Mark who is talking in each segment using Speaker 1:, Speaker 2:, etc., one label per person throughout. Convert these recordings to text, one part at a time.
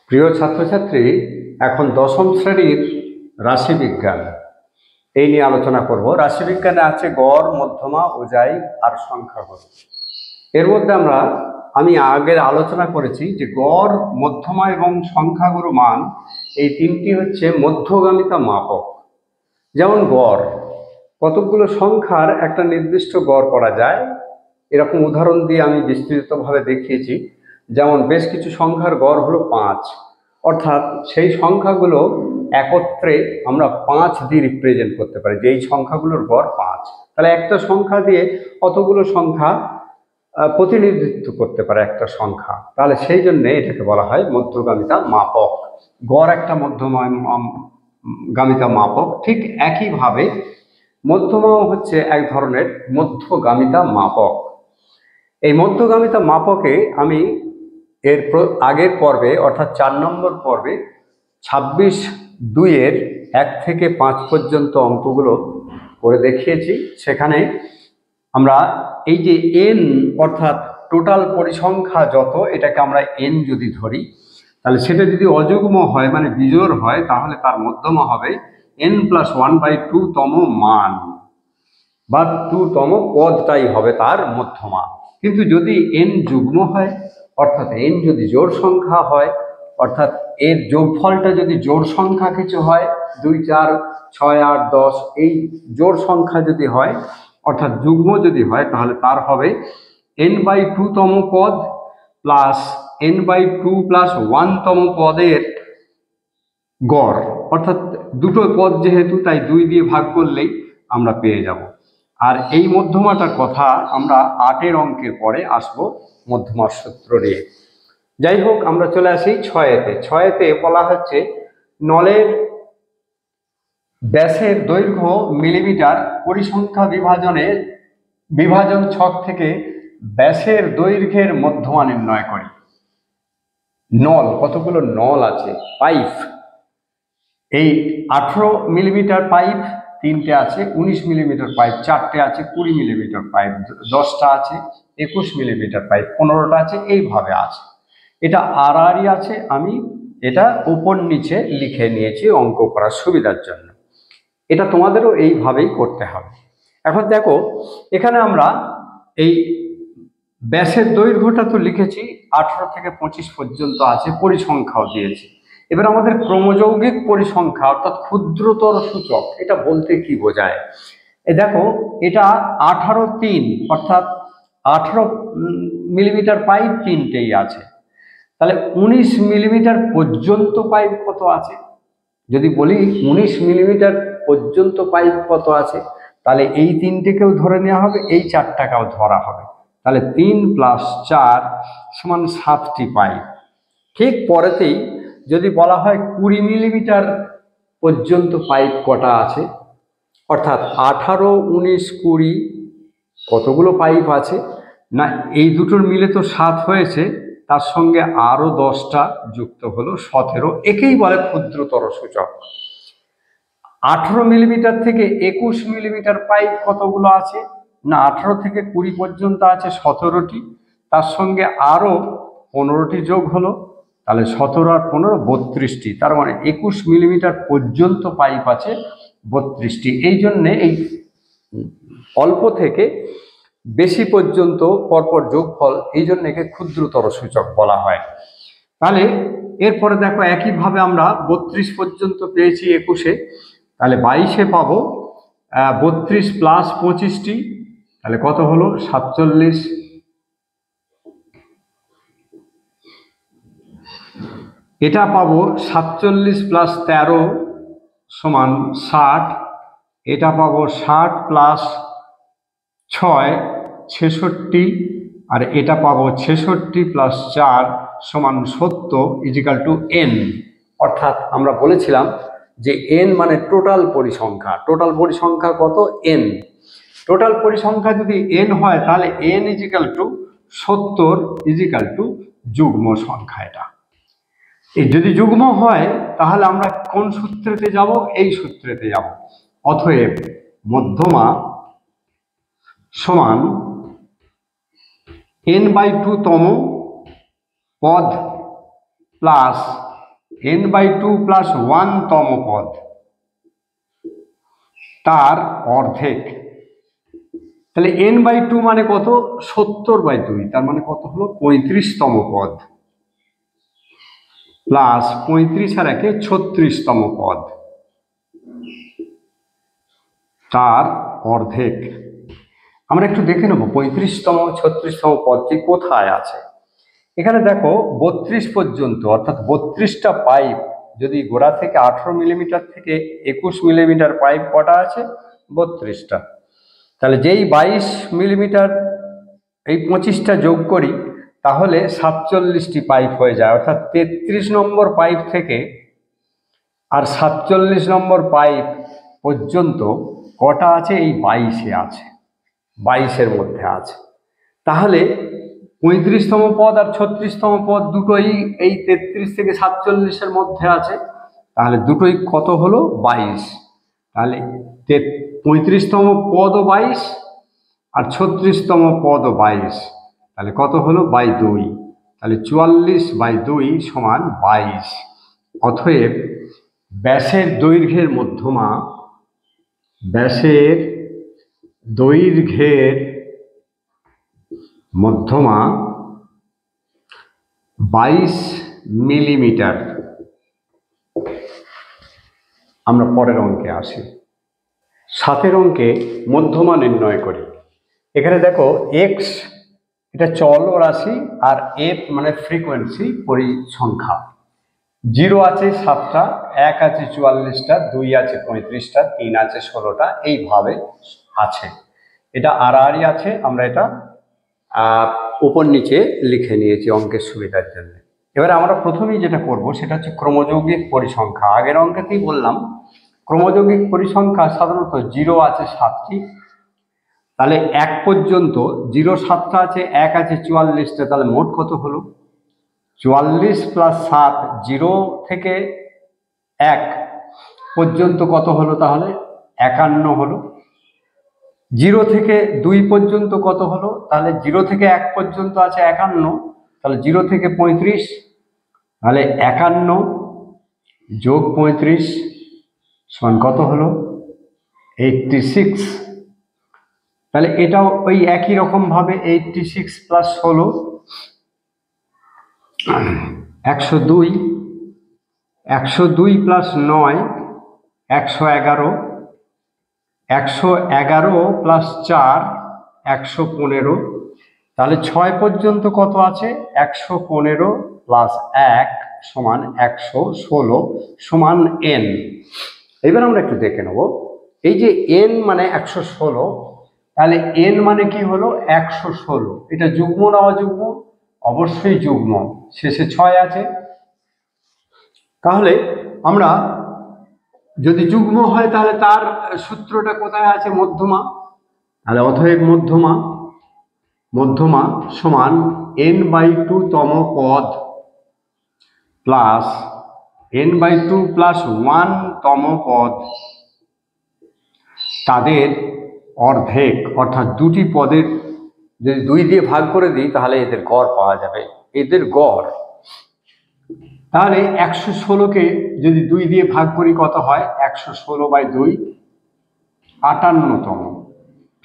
Speaker 1: প্রিয় ছাত্রছাত্রী, এখন দশম শ্রেণীর রাশিবিজ্ঞান এই নিয়ে আলোচনা করব। রাশিবিজ্ঞানে আছে গড়, মধ্যমা, উজাই আর সংখ্যাগুরু। এর মধ্যে আমি আগের আলোচনা করেছি যে গড়, মধ্যমা এবং সংখ্যাগুরু মান এই তিনটি হচ্ছে মধ্যগামিতা মাপক। যেমন গড়, কতগুলো সংখ্যার একটা নির্দিষ্ট গড় করা যায়, এরকম উদাহরণ দিয়ে আমি বিস্তৃতভাবে দেখিয়েছি। যেমন বেশ কিছু সংখ্যার গড় হলো 5, অর্থাৎ সেই সংখ্যাগুলো একত্রে আমরা 5 দিয়ে রিপ্রেজেন্ট করতে পারি, যে এই সংখ্যাগুলোর গড় 5। তাহলে একটা সংখ্যা দিয়ে কতগুলো সংখ্যা প্রতিনিধিত্ব করতে পারে একটা সংখ্যা, তাহলে সেই জন্য এটাকে বলা হয় মধ্যগামিতা মাপক। গড় একটা মধ্যগামিতা মাপক। ঠিক একইভাবে মধ্যমাও হচ্ছে এক ধরনের মধ্যগামিতা মাপক। এই মধ্যগামিতা মাপকে আমি এর আগের পর্বে অর্থাৎ 4 নম্বর পর্বে 26(2) 1 থেকে 5 পর্যন্ত অঙ্কগুলো করে দেখিয়েছি। সেখানে আমরা এই যে n অর্থাৎ টোটাল পরিসংখ্যা যত, এটাকে আমরা n যদি ধরি, তাহলে সেটা যদি অযুগ্ম হয় মানে বিজোড় হয়, তাহলে তার মধ্যমা হবে n+1/2 তম মান বা 2 তম পদটাই হবে তার মধ্যমা। কিন্তু যদি n যুগ্ম হয়, অর্থাৎ n যদি জোড় সংখ্যা হয়, অর্থাৎ এর যোগফলটা যদি জোড় সংখ্যা কিছু হয়, 2, 4, 6, 8, 10 এই জোড় সংখ্যা যদি হয়, অর্থাৎ যুগ্ম যদি হয়, তাহলে তার হবে n/2 তম পদ প্লাস n/2 + 1 তম পদের গড়। অর্থাৎ দুটো পদ যেহেতু, তাই 2 দিয়ে ভাগ করলেই আমরা পেয়ে যাব। আর এই মধ্যমাটার কথা আমরা 8-এর অঙ্কের পরে আসবো মধ্যমার সূত্র নিয়ে। যাই হোক, আমরা চলে আসি 6-তে। 6-তে বলা হচ্ছে নলের ব্যাসের দৈর্ঘ্য মিলিমিটার, পরিসংখ্যা বিভাজন ছক থেকে ব্যাসের দৈর্ঘ্যের মধ্যমা নির্ণয় করি। নল, কতগুলো নল আছে, পাইপ, এই 18 মিলিমিটার পাইপ 3টে আছে, 19 মিলিমিটার পাইপ 4টে আছে, 20 মিলিমিটার পাইপ 10টা আছে, 21 মিলিমিটার পাইপ 15টা আছে, এইভাবে আছে। এটা আড়াআড়ি আছে, আমি এটা উপর নিচে লিখে নিয়েছি অঙ্ক করার সুবিধার জন্য। এটা তোমাদেরও এইভাবেই করতে হবে। এখন দেখো, এখানে আমরা এই ব্যাসের দৈর্ঘ্যটা তো লিখেছি, 18 থেকে 25 পর্যন্ত আছে, পরিসংখ্যাও দিয়েছি। এবার আমাদের ক্রমযৌগিক পরিসংখ্যা অর্থাৎ ক্ষুদ্রতর সূচক, এটা বলতে কি বোঝায়? এই দেখো, এটা 18(3) অর্থাৎ 18 মিলিমিটার পাইপ 3টেই আছে। তাহলে 19 মিলিমিটার পর্যন্ত পাইপ কত আছে? যদি বলি 19 মিলিমিটার পর্যন্ত পাইপ কত আছে, তাহলে এই 3টেকেও ধরে নেওয়া হবে, এই 4টাকেও ধরা হবে। তাহলে 3 + 4 = 7টি পাইপ। ঠিক পরেতেই যদি বলা হয় 20 মিলিমিটার পর্যন্ত পাইপ কটা আছে, অর্থাৎ 18, 19, 20 কতগুলো পাইপ আছে না, এই দুটোর মিলে তো 7 হয়েছে, তার সঙ্গে আরো 10টা যুক্ত হলো 17। একেই বলে ক্ষুদ্রতর সূচক। 18 মিলিমিটার থেকে 21 মিলিমিটার পাইপ কতগুলো আছে না, 18 থেকে 20 পর্যন্ত আছে 17টি, তার সঙ্গে আরো 15টি যোগ হলো, তাহলে 17 আর 15 32টি। তার মানে 21 মিলিমিটার পর্যন্ত পাইপ আছে 32টি। এই জন্যে এই অল্প থেকে বেশি পর্যন্ত পরপর যোগফল, এই জন্য একে ক্ষুদ্রতর সূচক বলা হয়। তাহলে এরপরে দেখো, একইভাবে আমরা 32 পর্যন্ত পেয়েছি 21-এ, তাহলে 22-এ পাবো 32 + 25টি, তাহলে কত হলো 47। এটা পাবো 47 + 13 = 60। এটা পাবো 60 + 6 66, আর এটা পাবো 66 + 4 = 70 n। অর্থাৎ আমরা বলেছিলাম যে n মানে টোটাল পরিসংখ্যা। টোটাল পরিসংখ্যা কত? n। টোটাল পরিসংখ্যা যদি n হয়, তাহলে n = 70 যুগ্ম সংখ্যা। এটা যদি যুগ্ম হয়, তাহলে আমরা কোন সূত্রেতে যাব? এই সূত্রেতে যাব। অতএব মধ্যমা সমান n/2 তম পদ প্লাস n/2 প্লাস 1 তম পদ তার অর্ধেক। তাহলে n/2 মানে কত? 70/2, তার মানে কত হলো? 35তম পদ প্লাস 35 আর 1 36তম পদ তার অর্ধেক। আমরা একটু দেখে নেব 35তম 36তম পদটি কোথায় আছে। এখানে দেখো 32 পর্যন্ত, অর্থাৎ 32টা পাইপ, যদি গোড়া থেকে 18 মিলিমিটার থেকে 21 মিলিমিটার পাইপ কটা আছে? 32টা। তাহলে যেই 22 মিলিমিটার এই 25টা যোগ করি তাহলে 47টি পাইপ হয়ে যায়, অর্থাৎ 33 নম্বর পাইপ থেকে আর 47 নম্বর পাইপ পর্যন্ত কটা আছে? এই 22-এ আছে, 22-এর মধ্যে আছে। তাহলে 35তম পদ আর 36তম পদ দুটোই এই 33 থেকে 47-এর মধ্যে আছে, তাহলে দুটোই কত হলো? 22। তাহলে 35তম পদও 22 আর 36তম পদও 22, তাহলে কত হলো? 2/2। তাহলে 44/2 সমান 22। অতএব ব্যাসের দৈর্ঘ্যের মধ্যমা, ব্যাসের দৈর্ঘ্যের মধ্যমা 22 মিলিমিটার। আমরা পরের অঙ্কে আসি। 7 অঙ্কে মধ্যমা নির্ণয় করি। এখানে দেখো এক্স এটা চল রাশি আর এফ মানে ফ্রিকোয়েন্সি পরিসংখ্যা। 0 আছে 7টা, 1 আছে 44টা, 2 আছে 35টা, 3 আছে 16টা, এইভাবে আছে। এটা আড়াআড়ি আছে, আমরা এটা উপর নিচে লিখে নিয়েছি অঙ্কের সুবিধার জন্য। এবারে আমরা প্রথমেই যেটা করব সেটা হচ্ছে ক্রমযৌগিক পরিসংখ্যা। আগের অঙ্কেতেই বললাম ক্রমযৌগিক পরিসংখ্যা সাধারণত 0 আছে 7টি, তাহলে 1 পর্যন্ত 0 7টা আছে, 1 আছে 44টা, তাহলে মোট কত হলো? 44 প্লাস 7, 0 থেকে 1 পর্যন্ত কত হলো? তাহলে 51 হলো। 0 থেকে 2 পর্যন্ত কত হলো? তাহলে 0 থেকে 1 পর্যন্ত আছে 51, তাহলে 0 থেকে 35, তাহলে 51 যোগ 35 সমান কত হলো? 86। তাহলে এটাও ওই একই রকম ভাবে 86 প্লাস 16 102, 102 প্লাস 9 111, 111 প্লাস 4 115, তাহলে 6 পর্যন্ত কত আছে? 115 প্লাস 1 সমান 116 সমান n। এবার আমরা একটু দেখে নেব, এই যে n মানে 116, তাহলে n মানে কি হলো? 116। এটা যুগ্ম না অযুগ্ম? অবশ্যই যুগ্ম, শেষে 6 আছে। তাহলে আমরা যদি যুগ্ম হয় তাহলে তার সূত্রটা কোথায় আছে? মধ্যমা। তাহলে অতএব মধ্যমা সমান n/2 তম পদ প্লাস n/2 প্লাস 1 তম পদ তাদের অর্ধেক, অর্থাৎ দুটি পদের যদি 2 দিয়ে ভাগ করে দিই তাহলে এদের গড় পাওয়া যাবে, এদের গড়। তাহলে 116কে যদি 2 দিয়ে ভাগ করি কত হয়? 116/2 58তম,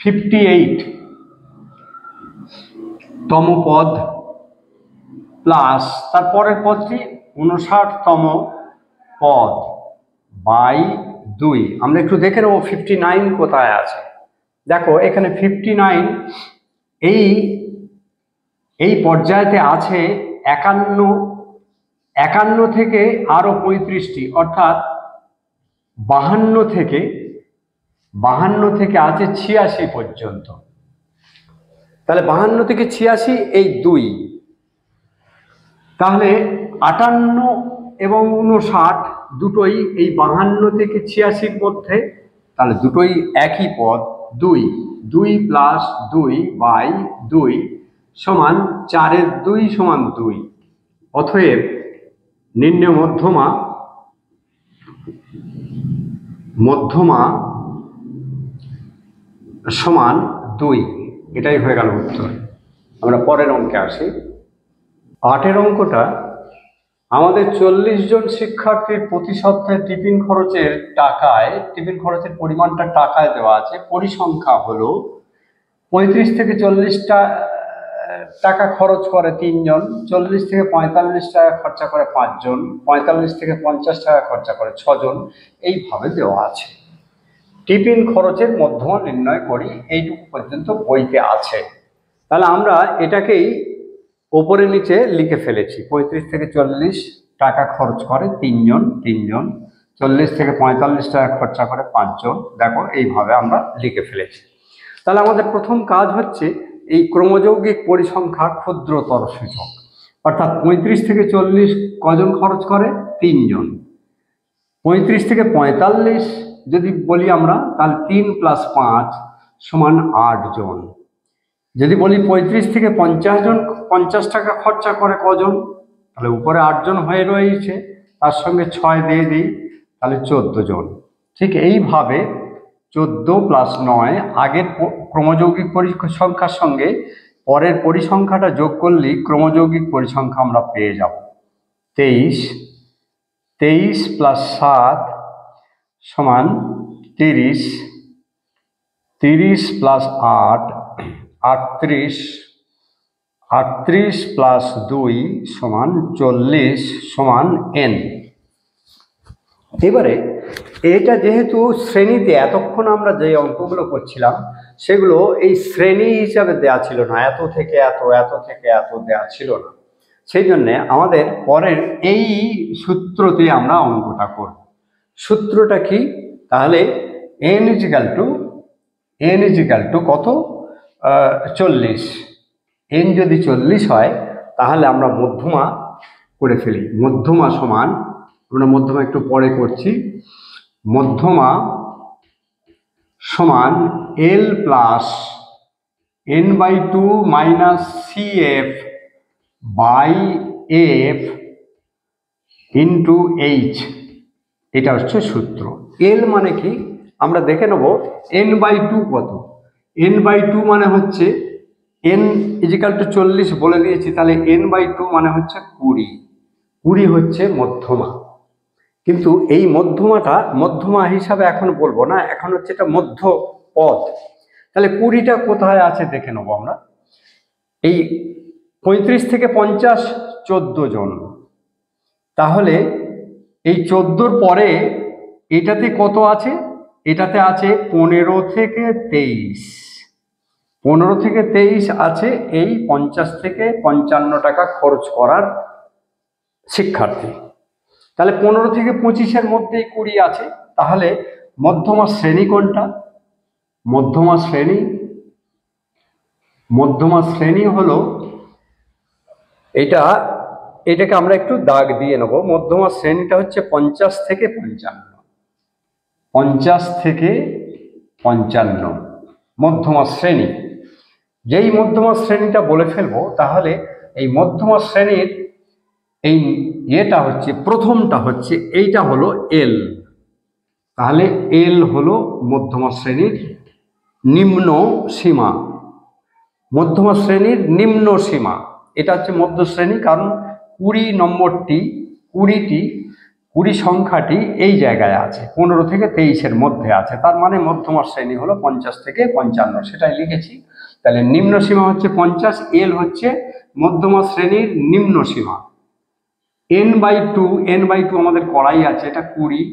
Speaker 1: 58 তম পদ প্লাস তারপরের পদটি 59তম পদ বাই 2। আমরা একটু দেখে নেব 59 কোথায় আছে। দেখো এখানে 59 এই পর্যায়েতে আছে 51 থেকে আরো 35টি, অর্থাৎ 52 থেকে আছে 86 পর্যন্ত। তাহলে 52 থেকে 86 এই 2, তাহলে 58 এবং 59 দুটোই এই 52 থেকে 86 মধ্যে, তাহলে দুটোই একই পদ। 2 প্লাস 2/2 সমান 4-এর 2 সমান 2। অতএব নির্ণয় মধ্যমা সমান 2। এটাই হয়ে গেল উত্তর। আমরা পরের অঙ্কে আসি। 8-এর অঙ্কটা আমাদের 40 জন শিক্ষার্থীর প্রতি সপ্তাহে টিফিন খরচের পরিমাণটা টাকায় দেওয়া আছে। পরিসংখ্যা হলো 35 থেকে 40 টাকা খরচ করে 3 জন, 40 থেকে 45 টাকা খরচা করে 5 জন, 45 থেকে 50 টাকা খরচা করে 6 জন, এইভাবে দেওয়া আছে। টিফিন খরচের মধ্যমা নির্ণয় করি, এইটুকু পর্যন্ত বইতে আছে। তাহলে আমরা এটাকেই ওপরে নিচে লিখে ফেলেছি। 35 থেকে 40 টাকা খরচ করে 3 জন, 40 থেকে 45 টাকা খরচা করে 5 জন। দেখো এইভাবে আমরা লিখে ফেলেছি। তাহলে আমাদের প্রথম কাজ হচ্ছে এই ক্রমযৌগিক পরিসংখ্যার ক্ষুদ্রতর সূচক, অর্থাৎ 35 থেকে 40 কজন খরচ করে? 3 জন। 35 থেকে 45 যদি বলি আমরা, তাহলে 3 + 5 সমান 8 জন। যদি বলি 35 থেকে 50 জন 50 টাকা খরচা করে কজন, তাহলে উপরে 8 জন হয়ে রয়েছে, তার সঙ্গে 6 দিয়ে দিই, তাহলে 14 জন। ঠিক এইভাবে 14 + 9 আগের ক্রমযৌগিক পরিসংখ্যার সঙ্গে পরের পরিসংখ্যাটা যোগ করলেই ক্রমযৌগিক পরিসংখ্যা আমরা পেয়ে যাব। 23 + 7 সমান 30, 30 + 8 38, 38 + 2 সমান 40 সমান n। এবারে এটা যেহেতু শ্রেণীতে এতক্ষণ আমরা যে অঙ্কগুলো করছিলাম সেগুলো এই শ্রেণী হিসাবে দেয়া ছিল না, এত থেকে এত, এত থেকে এত দেয়া ছিল না। সেই জন্য আমাদের পরের এই সূত্রতে আমরা অঙ্কটা করব। সূত্রটা কি? তাহলে n = কত? 40। n যদি 40 হয় তাহলে আমরা মধ্যমা করে ফেলি। মধ্যমা সমান, আমরা মধ্যমা একটু পরে করছি, মধ্যমা সমান l + n/2 - cf/f * h। এটা হচ্ছে সূত্র। l মানে কি আমরা দেখে নেব। n/2 কত? n/2 মানে হচ্ছে n = 40 বলে দিয়েছি, তাহলে n/2 মানে হচ্ছে 20। 20 হচ্ছে মধ্যমা। কিন্তু এই মধ্যমাটা মধ্যমা হিসাবে এখন বলবো না, এখন হচ্ছে এটা মধ্য পদ। তাহলে 20টা কোথায় আছে দেখে নেবো আমরা। এই 35 থেকে 50 14 জন, তাহলে এই 14-র পরে এটাতে কত আছে? এটাতে আছে 15 থেকে 23। 15 থেকে 23 আছে এই 50 থেকে 55 টাকা খরচ করার শিক্ষার্থী। তাহলে 15 থেকে 25-এর মধ্যেই 20 আছে। তাহলে মধ্যমা শ্রেণী কোনটা? মধ্যমা শ্রেণী হলো এটাকে আমরা একটু দাগ দিয়ে নেব। মধ্যমা শ্রেণীটা হচ্ছে 50 থেকে 55। 50 থেকে 55 মধ্যমা শ্রেণী। যেই মধ্যমা শ্রেণীটা বলে ফেলবো, তাহলে এই মধ্যমা শ্রেণীর এই এটা হচ্ছে প্রথমটা হচ্ছে এইটা হলো এল। তাহলে এল হলো মধ্যমা শ্রেণীর নিম্ন সীমা। মধ্যমা শ্রেণীর নিম্ন সীমা এটা হচ্ছে মধ্য শ্রেণী, কারণ 20 নম্বরটি 20 সংখ্যাটি এই জায়গায় আছে, 15 থেকে 23-এর মধ্যে আছে। তার মানে মধ্যমা শ্রেণী হলো 50 থেকে 55, সেটাই লিখেছি। তাহলে নিম্ন সীমা হচ্ছে 50, এল হচ্ছে মধ্যমা শ্রেণীর নিম্ন সীমা। n/2 আমাদের করাই আছে, এটা 20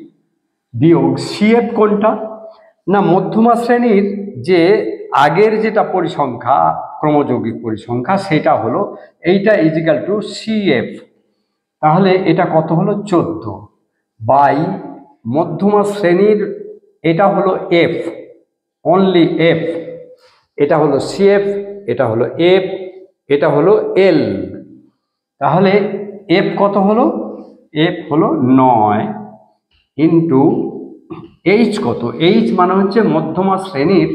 Speaker 1: বিয়োগ সিএফ কোনটা? না, মধ্যমা শ্রেণীর যে আগের যেটা পরিসংখ্যা ক্রমযৌগিক পরিসংখ্যা সেটা হলো এইটা = CF। তাহলে এটা কত হলো? 14 বাই মধ্যমা শ্রেণীর এটা হলো F, অনলি F। এটা হলো CF, এটা হলো F, এটা হলো L। তাহলে F কত হলো? F হলো 9 ইন্টু H কত? H মানে হচ্ছে মধ্যমা শ্রেণীর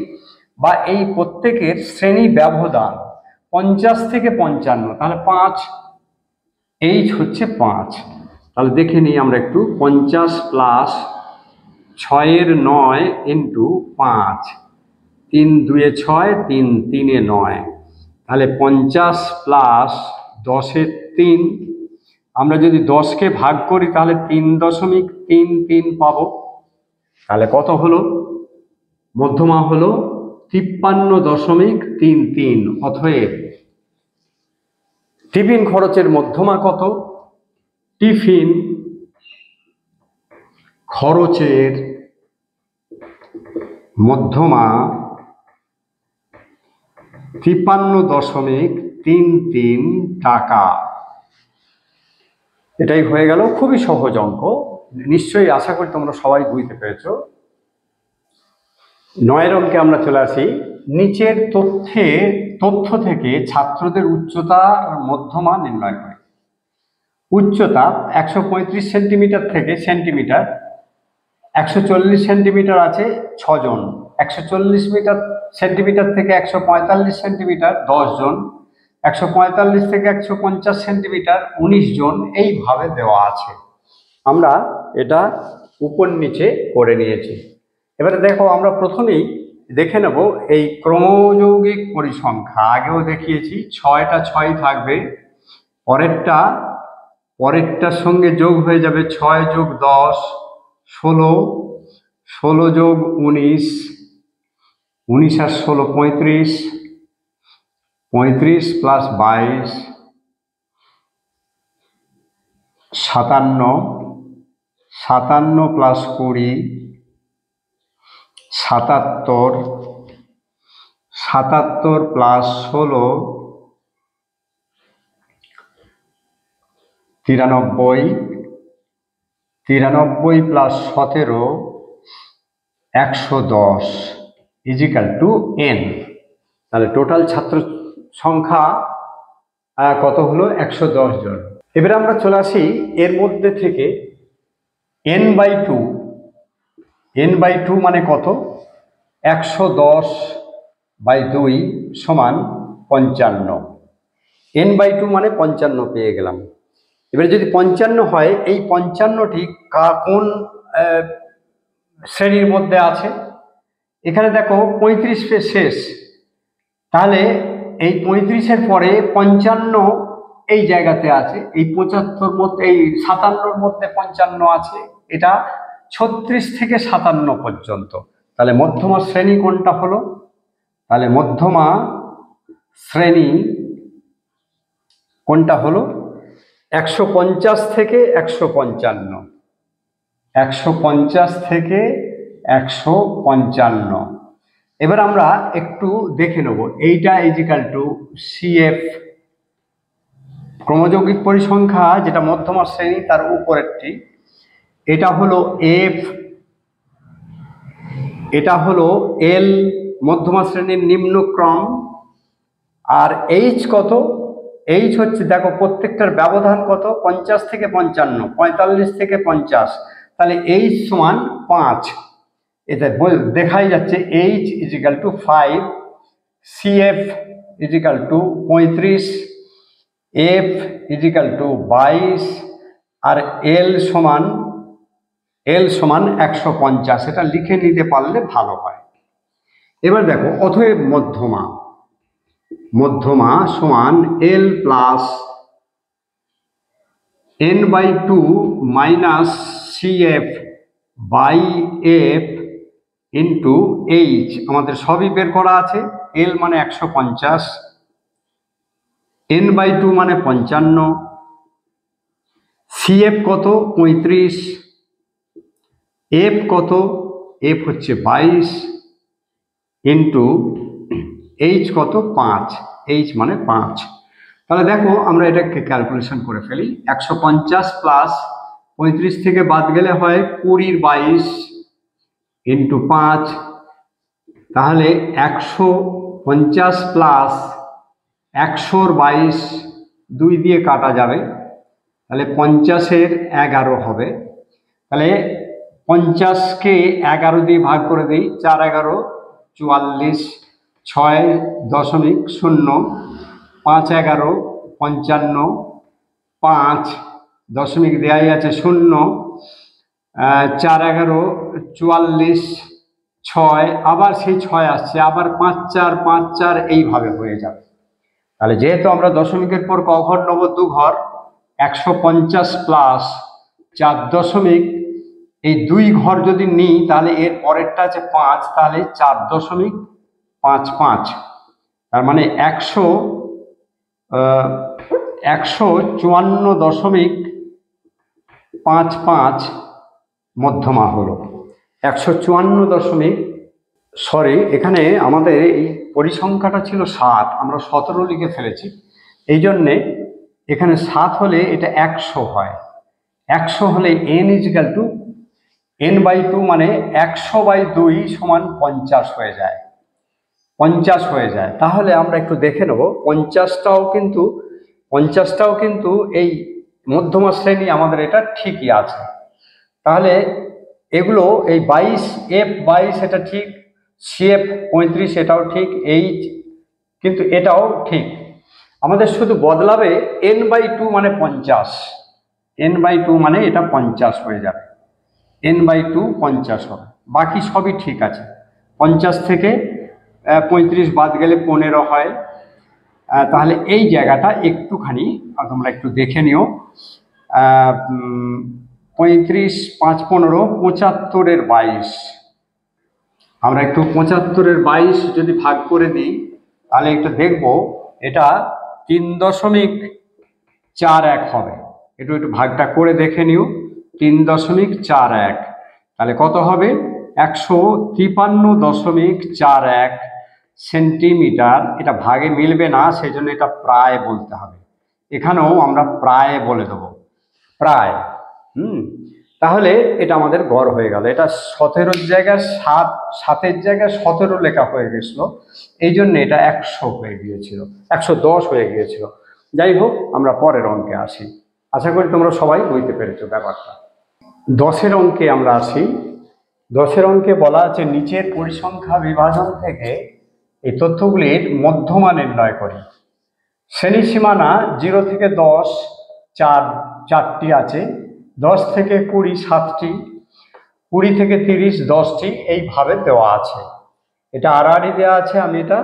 Speaker 1: বা এই প্রত্যেকের শ্রেণী ব্যবধান 50 থেকে 55, তাহলে 5। H হচ্ছে 5। তাহলে দেখে নিই আমরা একটু। 50 + 6-এর 9 ইন্টু 5, 3 2-এ 6, 3 3-এ 9। তাহলে 50 + 10-এর 3 আমরা যদি 10কে ভাগ করি তাহলে 3.33 পাবো। তাহলে কত হলো? মধ্যমা হলো 53.33। অতএব টিফিন খরচের মধ্যমা কত? টিফিন খরচের মধ্যমা 53.33 টাকা। এটাই হয়ে গেল। খুবই সহজ অঙ্ক, নিশ্চয়ই আশা করি তোমরা সবাই বুঝতে পেরেছো। 9 অঙ্কে আমরা চলে আসি। নিচের তথ্য থেকে ছাত্রদের উচ্চতা মধ্যমা নির্ণয় করে। উচ্চতা 135 সেন্টিমিটার থেকে সেন্টিমিটার, 140 সেন্টিমিটার আছে 6 জন, 140 সেন্টিমিটার থেকে 145 সেন্টিমিটার 10 জন, 145 থেকে 150 সেন্টিমিটার 19 জন, এইভাবে দেওয়া আছে। আমরা এটা উপর নিচে করে নিয়েছি। এবারে দেখো, আমরা প্রথমেই দেখে নেব এই ক্রমযৌগিক পরিসংখ্যা। আগেও দেখিয়েছি, 6টা 6 থাকবে, পরেরটার সঙ্গে যোগ হয়ে যাবে 6 যোগ 10 16, 16 যোগ 19, 19 আর 16 35, 35 plus 22 57, 57 plus 20 77, 77 plus 16 93, 93 plus 17 110 equal to n। তাহলে টোটাল ছাত্র সংখ্যা কত হলো? 110 জন। এবারে আমরা চলে আসি এর মধ্যে থেকে n/2। n/2 মানে কত? 110/2 সমান 55। n/2 মানে 55 পেয়ে গেলাম। এবারে যদি 55 হয়, এই 55টি কোন শ্রেণীর মধ্যে আছে? এখানে দেখো 35 শেষ, তাহলে এই 35-এর পরে 55 এই জায়গাতে আছে, এই 75 মধ্যে, এই 57-র মধ্যে 55 আছে, এটা 36 থেকে 57 পর্যন্ত। তাহলে মধ্যমা শ্রেণী কোনটা হলো? তাহলে মধ্যমা শ্রেণী কোনটা হলো? 150 থেকে 155, 150 থেকে 155। এবার আমরা একটু দেখে নেব, এইটা ইজিক্যাল টু CF, ক্রমযৌগিক পরিসংখ্যা যেটা মধ্যমা শ্রেণী তার উপরেরটি। এটা হলো F, এটা হলো L, মধ্যমা শ্রেণীর নিম্নক্রম। আর H কত? H হচ্ছে, দেখো প্রত্যেকটার ব্যবধান কত? 50 থেকে 55, 45 থেকে 50। তাহলে H সমান 5। এটা দেখাই যাচ্ছে H equal to 5, CF equal to 35, F equal to 22, আর L সমান 150। এটা লিখে নিতে পারলে ভালো হয়। এবার দেখো, অতএব মধ্যমা সমান L plus n/2 minus CF by F into H। আমাদের সবই বের করা আছে। L মানে 150, n/2 মানে 55, CF কত? 35, F কত? F হচ্ছে 22 ইন্টু H কত? 5, H মানে 5। তাহলে দেখো, আমরা এটাকে ক্যালকুলেশন করে ফেলি। 150 প্লাস 35 থেকে বাদ গেলে হয় 20/22 ইন্টু 5। তাহলে 150 প্লাস 100/22 2 দিয়ে কাটা যাবে, তাহলে 50-এর 11 হবে। তাহলে 50-কে 11 দিয়ে ভাগ করে দিই, 4 11 44, 6.0, 5 11 55, 5 দশমিক দেয়াই আছে 0, 4 11 44, 6 আবার সেই 6 আসছে, আবার 5 4 5 4 এইভাবে হয়ে যাবে। তাহলে যেহেতু আমরা দশমিকের পর ক ঘর নেব? 2 ঘর, 150 প্লাস 4 এই 2 ঘর যদি নিই তাহলে এর পরেরটা আছে 5, তাহলে 4.55, তার মানে 154.55 মধ্যমা হলো। 154 সরি, এখানে আমাদের এই পরিসংখ্যাটা ছিল 7, আমরা 17 লিখে ফেলেছি। এই জন্যে এখানে 7 হলে এটা 100 হয়। 100 হলে n ইজিক্যাল টু n/2, মানে 100/2 সমান 50 হয়ে যায়। 50 হয়ে যায়। তাহলে আমরা একটু দেখে নেব 50টাও কিন্তু এই মধ্যমা শ্রেণী আমাদের এটা ঠিকই আছে। তাহলে এগুলো এই 22 F22 এটা ঠিক, CF 35 এটাও ঠিক, H কিন্তু এটাও ঠিক। আমাদের শুধু বদলাবে n/2 মানে 50, n/2 মানে এটা 50 হয়ে যাবে, n/2 50 হবে। বাকি সবই ঠিক আছে। 50 থেকে 35 বাদ গেলে 15 হয়। তাহলে এই জায়গাটা একটুখানি তোমরা একটু দেখে নিও। 35 5 15 75-এর 22, আমরা একটু 75-এর 22 যদি ভাগ করে দিই তাহলে একটু দেখব এটা 3.41 হবে। একটু ভাগটা করে দেখে নিও। 3.41 তাহলে কত হবে? 153.41 সেন্টিমিটার। এটা ভাগে মিলবে না, সেই জন্য এটা প্রায় বলতে হবে। এখানেও আমরা প্রায় বলে দেবো, প্রায়। তাহলে এটা আমাদের গড় হয়ে গেল। এটা 17-এর জায়গায় 7-এর জায়গায় 17 লেখা হয়ে গেছিল, এই জন্য এটা 100 হয়ে গিয়েছিল, 110 হয়ে গিয়েছিল। যাই হোক, আমরা পরের অঙ্কে আসি। আশা করি তোমরা সবাই বুঝতে পেরেছো ব্যাপারটা। 10-এর অঙ্কে আমরা আসি। 10-এর অঙ্কে বলা আছে নিচের পরিসংখ্যা বিভাজন থেকে এই তথ্যগুলির মধ্যমা নির্ণয় করি। শ্রেণী সীমানা 0 থেকে 10 4টি আছে, 10 থেকে 20 7টি, 20 থেকে 30 10টি, এইভাবে দেওয়া আছে। এটা আড়াআড়ি দেওয়া আছে, আমি এটা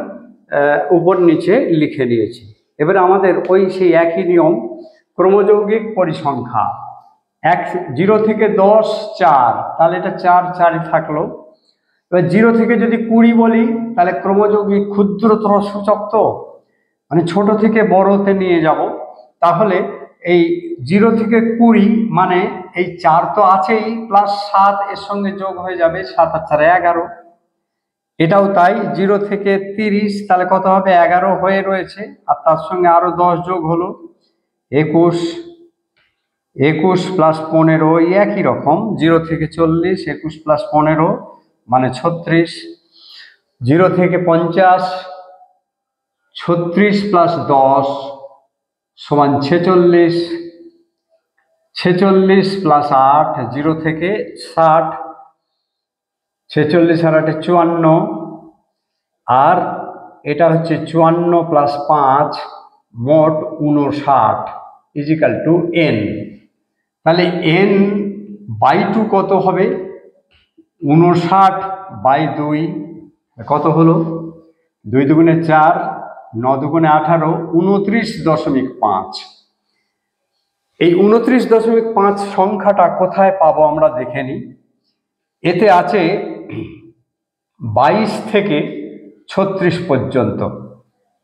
Speaker 1: উপর নিচে লিখে নিয়েছি। এবারে আমাদের সেই একই নিয়ম, ক্রমযৌগিক পরিসংখ্যা। 0 থেকে 10 4, তাহলে এটা 4 4ই থাকলো। এবার 0 থেকে যদি 20 বলি তাহলে ক্রমযৌগিক ক্ষুদ্রতর সূচক, তো মানে ছোট থেকে বড়তে নিয়ে যাব। তাহলে এই 0 থেকে 20 মানে এই 4 তো আছেই, প্লাস 7 এর সঙ্গে যোগ হয়ে যাবে, 7 আর 4 11। এটাও তাই। 0 থেকে 30 তাহলে কত হবে? 11 হয়ে রয়েছে, আর তার সঙ্গে আরো 10 যোগ হলো 21, 21 প্লাস 15 একই রকম। 0 থেকে 40, 21 প্লাস 15 মানে 36। 0 থেকে 50, 36 প্লাস 10 সমান 46, 46 প্লাস 8, 0 থেকে 60, 46 আর 8 54, আর এটা হচ্ছে 54 প্লাস 5 মোট 59 ইজিক্যাল টু n। তাহলে n/2 কত হবে? 59/2 কত হলো? 2 দুগুণে 4, 9 দুগুণে 18, 29.5। এই 29.5 সংখ্যাটা কোথায় পাবো আমরা দেখে নিই। এতে আছে 22 থেকে 36 পর্যন্ত।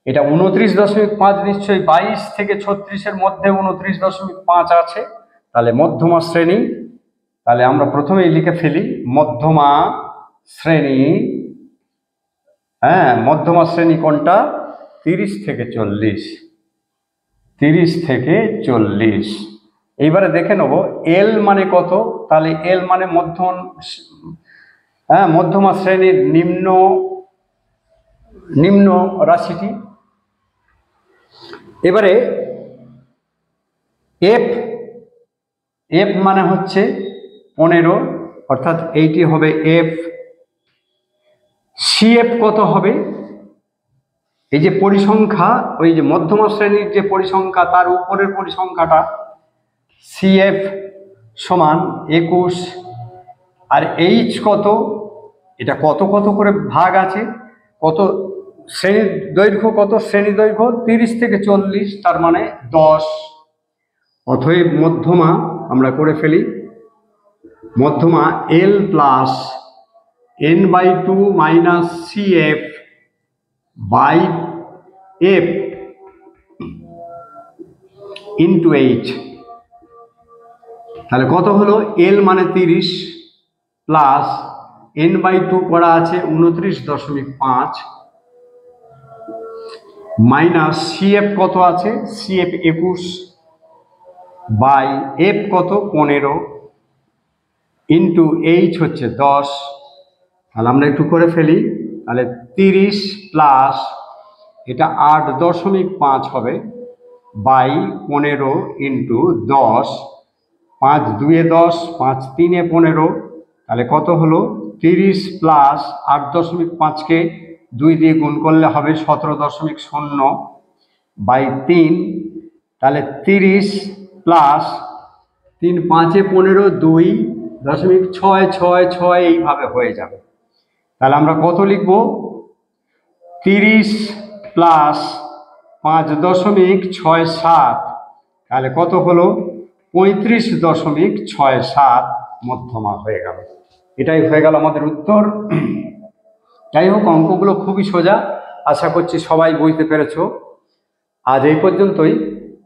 Speaker 1: এটা 29.5 নিশ্চয়ই 22 থেকে 36-এর মধ্যে 29.5 আছে, তাহলে মধ্যমা শ্রেণী। তাহলে আমরা প্রথমেই লিখে ফেলি মধ্যমা শ্রেণী। মধ্যমা শ্রেণী কোনটা? 30 থেকে 40, 30 থেকে 40। এইবারে দেখে নেব এল মানে কত। তাহলে এল মানে মধ্যমা শ্রেণীর নিম্ন রাশিটি। এবারে এফ মানে হচ্ছে 15, অর্থাৎ এইটি হবে এফ। সিএফ কত হবে? এই যে পরিসংখ্যা, ওই যে মধ্যমা শ্রেণীর যে পরিসংখ্যা তার উপরের পরিসংখ্যাটা, সিএফ সমান 21। আর এইচ কত? এটা কত কত করে ভাগ আছে, কত শ্রেণীর দৈর্ঘ্য, কত শ্রেণী দৈর্ঘ্য? 30 থেকে 40, তার মানে 10। অতএব মধ্যমা আমরা করে ফেলি। মধ্যমা L plus n/2 minus CF by F into H। তাহলে কত হলো? L মানে 30 প্লাস n/2 করা আছে 29.5 মাইনাস CF কত আছে? CF 21 বাই F কত? 15 ইন্টু H হচ্ছে 10। তাহলে আমরা একটু করে ফেলি। তাহলে 30 প্লাস এটা 8.5 হবে বাই 15 ইন্টু 10, 5 2 10, 5 3 15। তাহলে কত হলো? 30 প্লাস 8.5কে 2 দিয়ে গুণ করলে হবে 17.0 বাই 3। তাহলে 30 প্লাস 3 5 15 2.666 এইভাবে হয়ে যাবে। তাহলে আমরা কত লিখব? 30 প্লাস 5.67। তাহলে কত হলো? 35.67 মধ্যমা হয়ে গেল। এটাই হয়ে গেল আমাদের উত্তর। যাই হোক, অঙ্কগুলো খুবই সোজা, আশা করছি সবাই বুঝতে পেরেছো। আজ এই পর্যন্তই,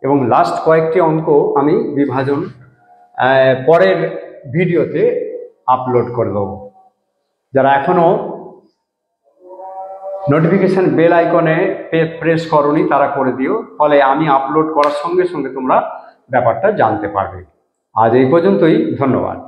Speaker 1: এবং লাস্ট কয়েকটি অঙ্ক আমি বিভাজন পরের ভিডিওতে আপলোড করে দেবো। যারা এখনো নোটিফিকেশন বেল আইকনে প্রেস করনি তারা করে দিও, ফলে আমি আপলোড করার সঙ্গে সঙ্গে তোমরা ব্যাপারটা জানতে পারবে। আজ এই পর্যন্তই, ধন্যবাদ।